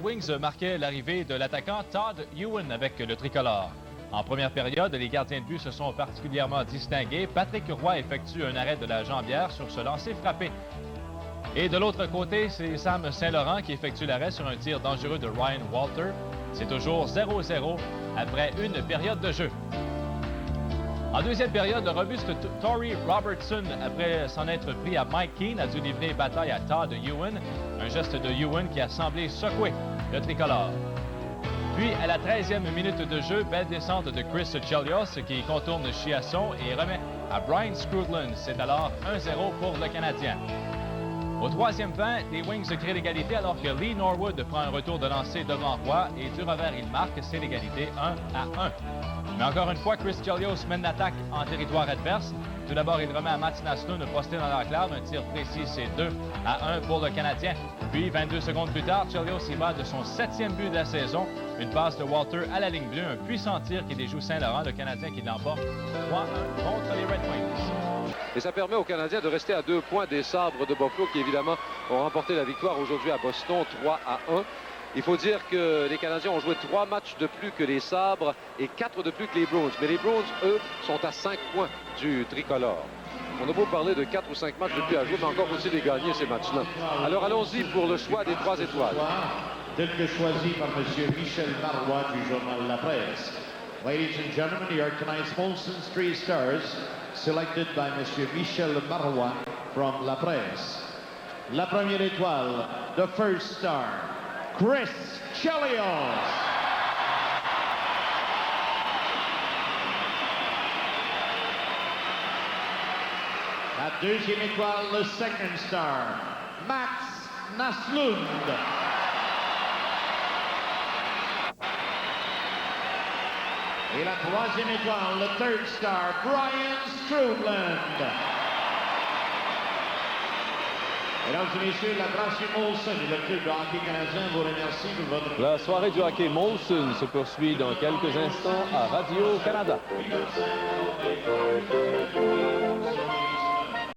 Wings marquait l'arrivée de l'attaquant Todd Ewen avec le tricolore. En première période, les gardiens de but se sont particulièrement distingués. Patrick Roy effectue un arrêt de la jambière sur ce lancer frappé. Et de l'autre côté, c'est Sam Saint-Laurent qui effectue l'arrêt sur un tir dangereux de Ryan Walter. C'est toujours 0-0 après une période de jeu. En deuxième période, le robuste Torrey Robertson, après s'en être pris à Mike Keane, a dû livrer bataille à Todd Ewen. Un geste de Ewen qui a semblé secouer le tricolore. Puis, à la 13e minute de jeu, belle descente de Chris Chelios qui contourne Chiasson et remet à Brian Scrutland. C'est alors 1-0 pour le Canadien. Au troisième temps, les Wings créent l'égalité alors que Lee Norwood prend un retour de lancer devant Roy et du revers, il marque. C'est l'égalité 1-1. Mais encore une fois, Chris Chelios mène l'attaque en territoire adverse. Tout d'abord, il remet à Mats Naslund posté dans l'enclave. Un tir précis, c'est 2-1 pour le Canadien. Puis, 22 secondes plus tard, Chelios y va de son 7e but de la saison. Une passe de Walter à la ligne bleue. Un puissant tir qui déjoue Saint-Laurent, le Canadien qui l'emporte 3-1 contre les Red Wings. Et ça permet aux Canadiens de rester à 2 points des Sabres de Buffalo qui, évidemment, ont remporté la victoire aujourd'hui à Boston 3-1. Il faut dire que les Canadiens ont joué 3 matchs de plus que les Sabres et 4 de plus que les Bruins. Mais les Bruins, eux, sont à 5 points du tricolore. On a beau parler de 4 ou 5 matchs de plus à jouer, mais encore faut-il les gagner ces matchs-là. Alors allons-y pour le choix des 3 étoiles. Tel que choisi par M. Michel Marois du journal La Presse. Ladies and gentlemen, here are tonight's Molson's 3 stars, selected by M. Michel Marois from La Presse. La première étoile, the first star, Chris Chelios. La deuxième étoile, the second star, Mats Naslund. Et la troisième étoile, le third star, Brian Scrutland. Mesdames et messieurs, la Brasserie Molson et le club de hockey canadien vous remercie de votre... La soirée du hockey Molson se poursuit dans quelques instants à Radio-Canada.